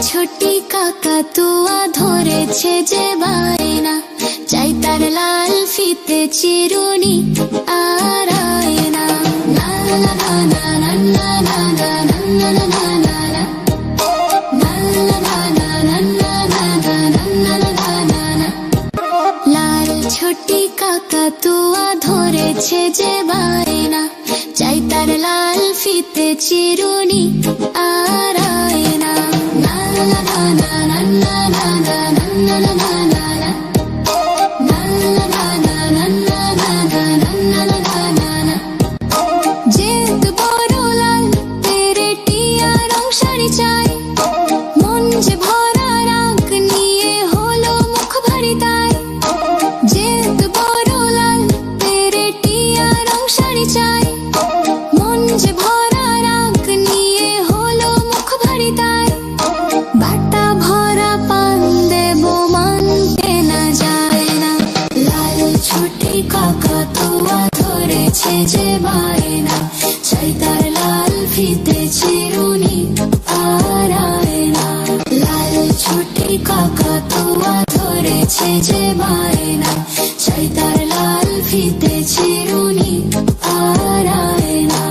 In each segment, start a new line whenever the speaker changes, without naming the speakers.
ছোটি কাকাতুয়া ধরেছে যে বায়না, চাই তার লাল ফিতে চিরুনি আর আয়না। লা লা লা লা লা লা লা লা লা লা লা লা লা। লাল ছোটি কাকাতুয়া ধরেছে যে বায়না, চাই তার লাল ফিতে চিরুনি আর আয়না। লা লা লা লা লা লা লা লা লা লা লা লা লা। জেদ বড় লাল তেরে টিয়া রং শাড়ি চাই, মন যে ভরা রাগ নিয়ে হলো মুখ ভারী তাই। জেদ বড় লাল তেরে টিয়া রং শাড়ি চাই, মন যে ভরা রাগ নিয়ে হলো মুখ ভারী তাই। বাটা ভরা পান দেব মানতে না যায় না, লাল ছোটি কাকাতুয়া ধরেছে যে বায়না, চাই তার লাল ফিতে চিরুনি আর আয়না। লাল ছোটি কাকাতুয়া ধরেছে যে বায়না, চাই তার লাল ফিতে চিরুনি আর আয়না।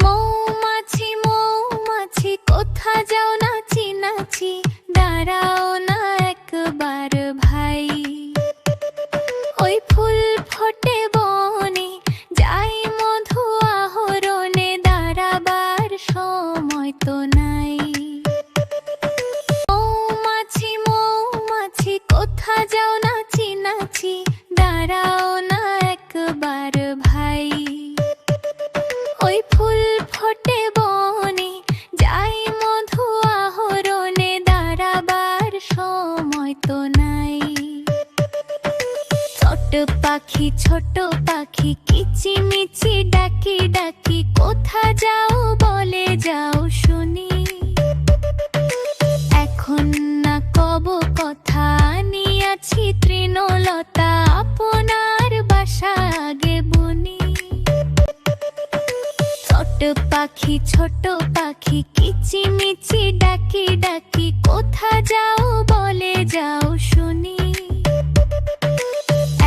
মৌমাছি মৌমাছি কোথা যাও নাচি নাচি, দাঁড়াও না একবার ভাই। ওই ফুল ফোটে বনে, যাই মধু আহরণে, দাঁড়াবার সময় তো নাই। মৌমাছি মৌমাছি কোথা যাও নাচি নাচি, দাঁড়াও না একবার ভাই। ওই ফুল ফোটে বনে, যাই মধু আহরণে, দাঁড়াবার সময় তো নাই। ছোট পাখি কিচিমিচি ডাকি ডাকি, কোথা যাও বলে যাও শুনি। এখন না কব কথা নিয়াছি তৃণলতা, আপনার বাসা আগে বুনি। ছোট পাখি কিচিমিচি ডাকি ডাকি, কোথা যাও বলে যাও শুনি।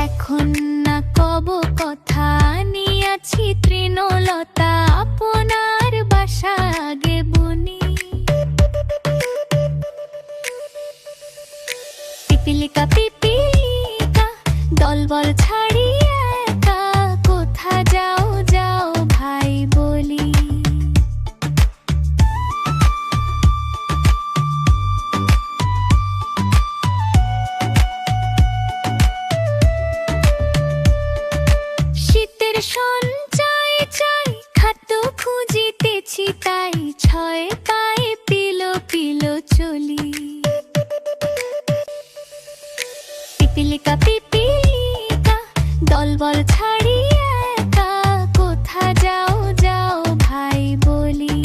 এখন না কব কথা নিয়াছি তৃণলতা, আপনার বাসা আগে বুনি। পিপিলিকা পিপিলিকা দলবল ছাড়ি একা, কোথা যাও যাও ভাই বলি। শীতের সঞ্চয় চাই, খাদ্য খুঁজিতেছি তাই, ছয় পায়ে পিলো পিলো চলি। পিপিলিকা পিপিলিকা দলবল ছাড়ি একা, কোথা যাও যাও ভাই বলি।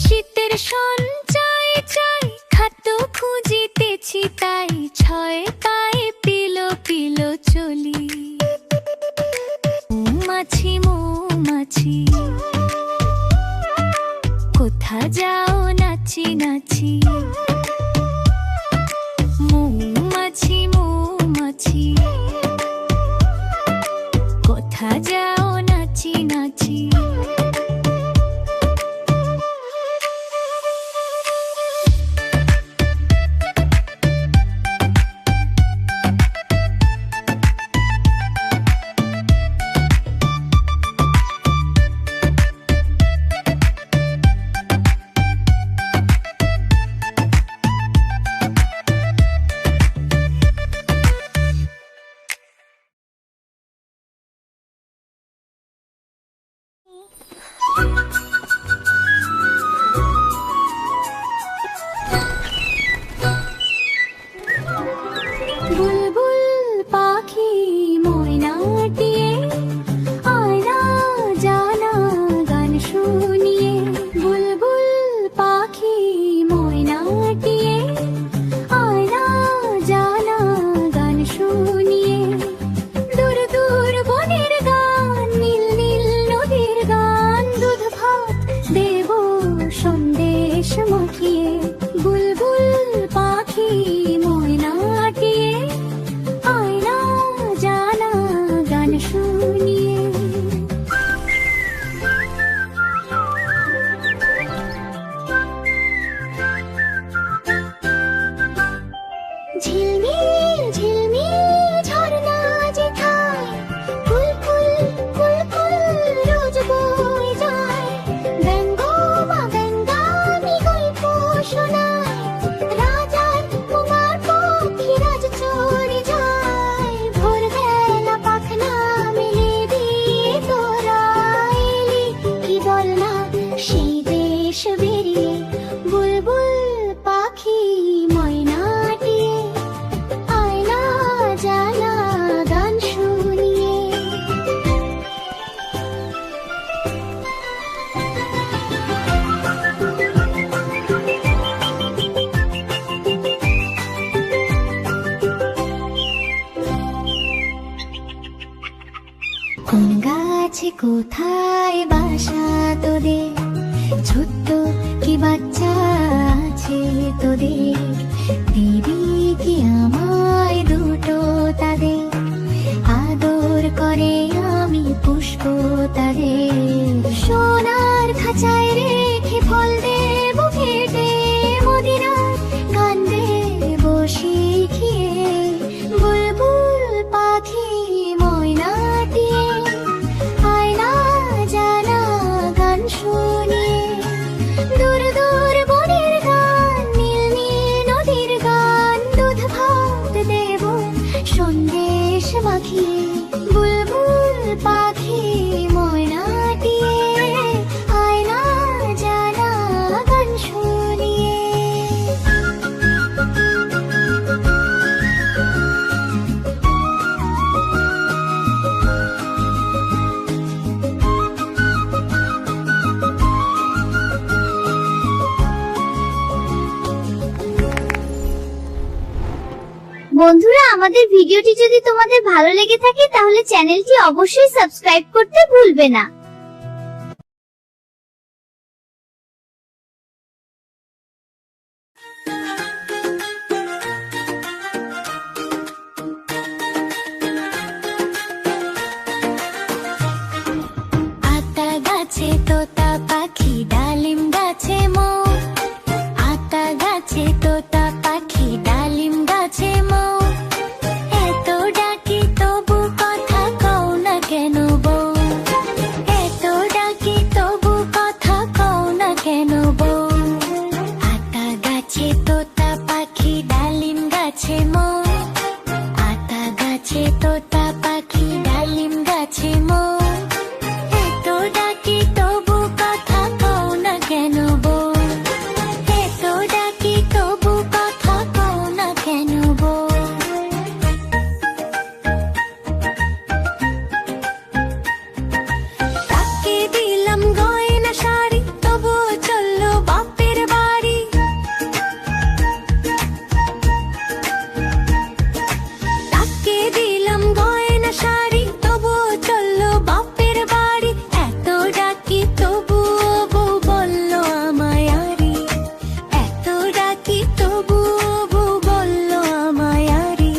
শীতের সঞ্চয় চাই, খাদ্য খুঁজিতেছি তাই, ছয় পায়ে পিলো পিলো চলি। মৌমাছি মৌমাছি কোথা যাও নাচি নাচি। মৌমাছি মৌমাছি কোথা যাও নাচি নাচি। কোন গাছে কোথায় বাসা তোদের, ছোট্ট কি বাচ্চা আছে তোদের, দিবি কি আমায় দুটো তাদের, আদর করে আমি পুষ্প তাদের, সোনার খাঁচায় রেখে ফল দেব খেতে, মদিনার গান দেব শিখিয়ে, বুলবুল পাখি ময়নাটিয়ে, আয়না জানা গান শুনিয়ে, দূর দূর বনের গান, নীল নীল নদীর গান, দুধ ভাত দেব সন্দেশ মাখিয়ে, বুলবুল পাখি ময়নাটিয়ে, আয়না জানা গান শুনিয়ে।
বন্ধুরা, আমাদের ভিডিওটি যদি তোমাদের ভালো লেগে থাকে তাহলে চ্যানেলটি অবশ্যই সাবস্ক্রাইব করতে ভুলবে না।
আতা গাছে তোতা পাখি, ডালিম গাছে মৌ, আতা গাছে তোতা পাখি, ডালিম গাছে মৌ, এত ডাকি তবু কথা কও না কেন বউ, এত ডাকি তবু কথা কও না কেন বউ, আতা গাছে তোতা পাখি, ডালিম গাছে মৌ, আতা গাছে তোতা পাখি, ডালিম গাছে মৌ, এত ডাকি তবু কথা কও না কেন বউ, এত ডাকি তবু কথা কও না কেন বউ। তাকে দিলাম গয়না শাড়ি, তবুও চললো বাপের বাড়ি, তাকে দিলাম গয়না শাড়ি, তবুও চললো বাপের বাড়ি, এত ডাকি তবুও বউ বললো আমায় আরি, এত ডাকি তবুও বউ বললো আমায় আরি,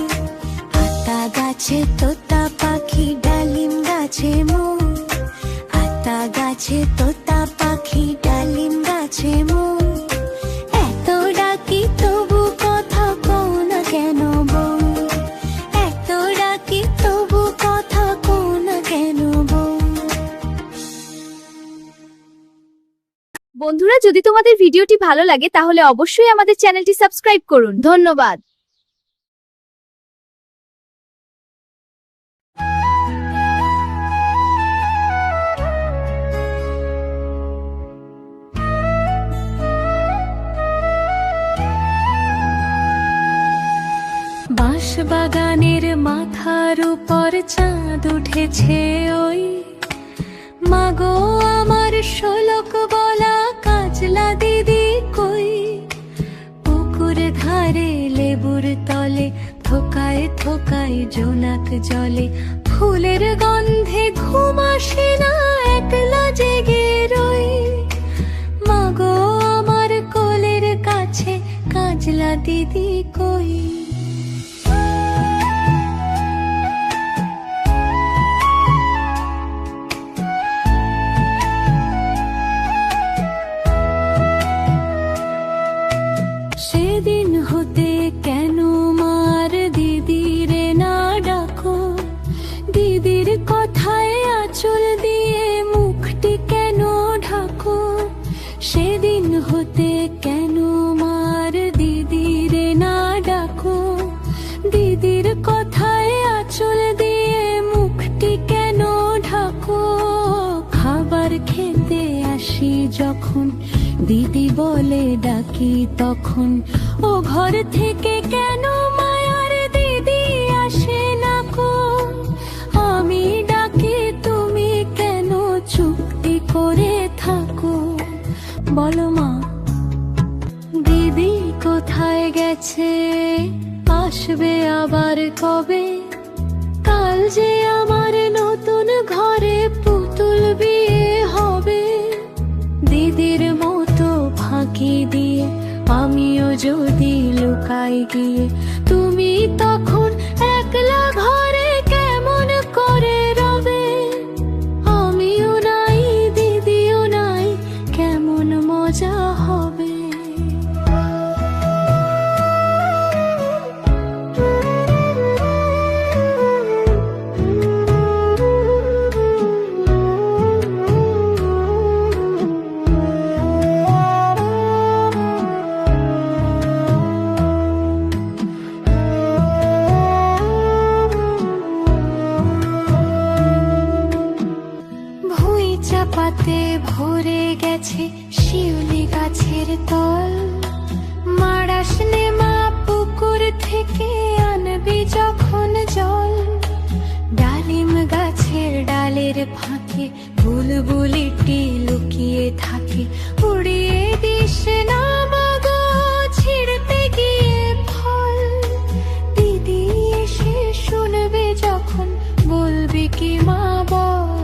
আতা গাছে তোতা পাখি, ডালিম গাছে মৌ, আতা গাছে তোতা পাখি, ডালিম গাছে মৌ, এত ডাকি তবু কথা কও না কেন বউ, এত ডাকি তবু কথা কও না কেন বউ।
বন্ধুরা, যদি তোমাদের ভিডিওটি ভালো লাগে তাহলে অবশ্যই আমাদের চ্যানেলটি সাবস্ক্রাইব করুন। ধন্যবাদ।
বাঁশ বাগানের মাথার উপর চাঁদ উঠেছে ওই, মাগো আমার শোলক বলা কাজলা দিদি কই, পুকুর ধারে লেবুর তলে থোকায় থোকায় জোনাক জলে, ফুলের গন্ধে ঘুম আসে না একলা জেগে রই, মাগো আমার কোলের কাছে কাজলা দিদি কই। সেদিন হতে কেন মার দিদিরে না ডাকো, দিদির কথায় আঁচল দিয়ে মুখটি কেন ঢাকো, সেদিন হতে কেন মার দিদিরে না ডাকো, দিদির কথায় আঁচল দিয়ে মুখটি কেন ঢাকো, খাবার খেতে আসি যখন দিদি বলে ডাকি তখন, ও ঘর থেকে কেন মায়ার দিদি আসে না কো, আমি ডাকি তুমি কেন চুক্তি করে থাকো, বলো মা দিদি কোথায় গেছে, আসবে আবার কবে, কাল যে আমার নতুন ঘর গিয়ে তুমি তখন একলা ঘরে কেমন করে রবে, আমিও নাই দিদিও নাই, কেমন মজা হবে। ভুঁই চাপাতে ভরে গেছে শিউলি গাছের তল, মারাস নে মা পুকুর থেকে আনবি যখন জল। ডালিম গাছের ডালের ফাঁকে বুলবুলিটি লুকিয়ে থাকে, উড়িয়ে দিস না মাগো ছিঁড়তে গিয়ে ফল। দিদি এসে শুনবে যখন বলবি কি মা বল।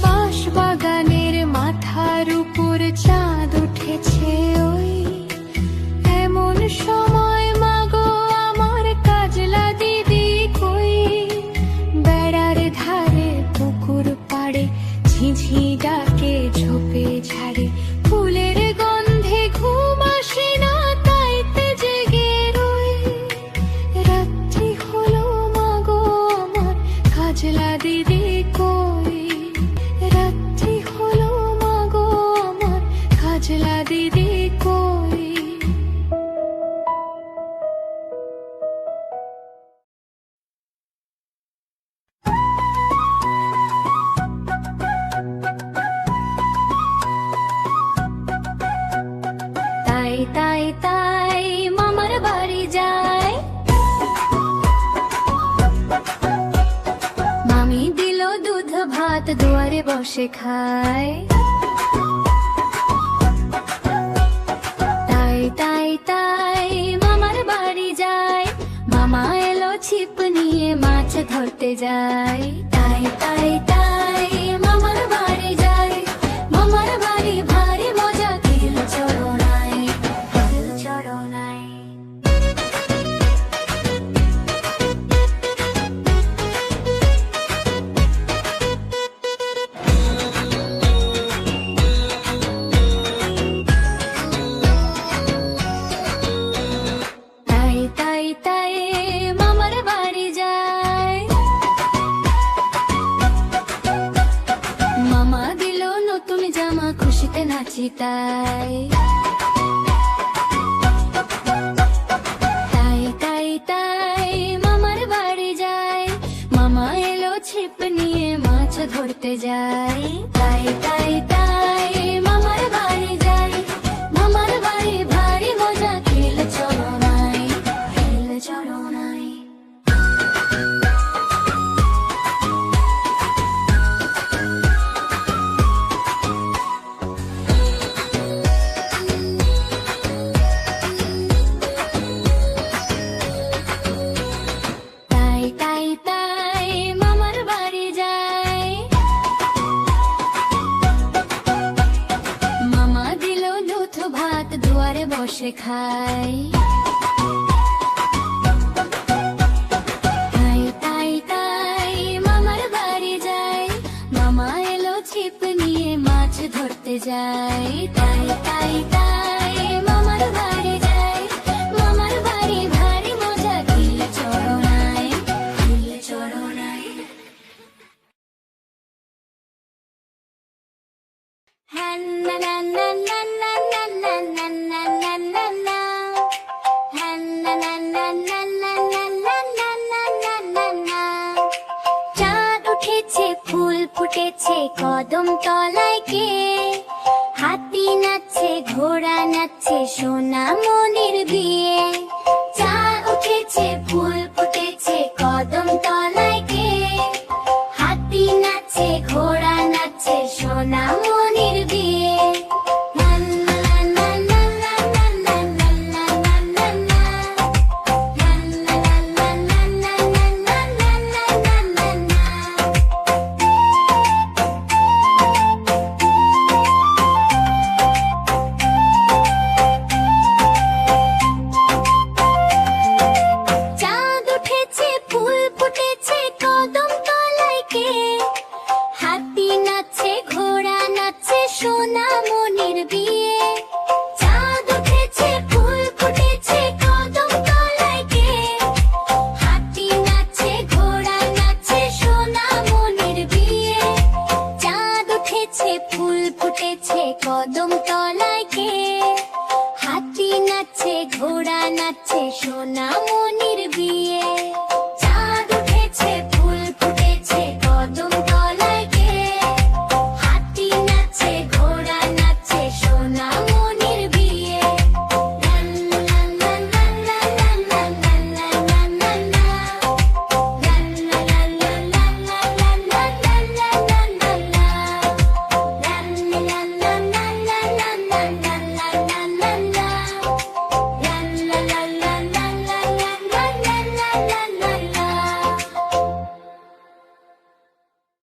বাঁশ বাগানের মাথার উপর চাঁদ উঠেছে ওই, এমন সময় মাগো আমার কাজলা দিদি কই। বেড়ার ধারে পুকুর পাড়ে ঝিঝি ডাকে ঝোপে ঝাড়ে, ফুলের গন্ধে ঘুম আসে না তাইতে জেগে রই। রাত্রি হলো মাগো আমার কাজলা দিদি কই, রাত্রি হলো মাগো আমার কাজলা দিদি কই। তাই তাই তাই মামার বাড়ি যায়, মামি দিল দুধ ভাত দুয়ারে বসে খায়। তাই তাই তাই মামার বাড়ি যায়, মামা এলো ছিপ নিয়ে মাছ ধরতে যায়। তাই তাই তাই মামার বাড়ি যায়, মামার বাড়ি ভারী মজা কিল চড়নায়, কিল চড়নায়। তাই তাই তাই মামার বাড়ি যায়, মামা দিল নতুন জামা খুশিতে নাচি তাই। তাই তাই তাই মামার বাড়ি যায়, মামা এলো ছিপ নিয়ে মাছ ধরতে যায়। তাই তাই তাই মামার বাড়ি যায়, মামার বাড়ি ভারী মজা কিল চড়নায়, কিল চড়নায়। তাই তাই তাই মামার বাড়ি যায়, মামা দিল দুধ ভাত দুয়ারে বসে খায়। তাই তাই তাই মামার বাড়ি যায়, মামা এলো ছিপ নিয়ে মাছ ধরতে যায়। তাই তাই তাই মামার বাড়ি যায়, মামার বাড়ি ভারী মজা কিল চড়নায়, কিল চড়নায়। হান্না না না না না না না না না না না না, হান্না না না না না না না না না না না না। চাঁদ উঠেছে ফুল ফুটেছে কদম তলায় কে, হাতি নাচছে ঘোড়া নাচছে সোনা মনির বিয়ে। চাঁদ উঠেছে ফুল ফুটেছে কদম তলায়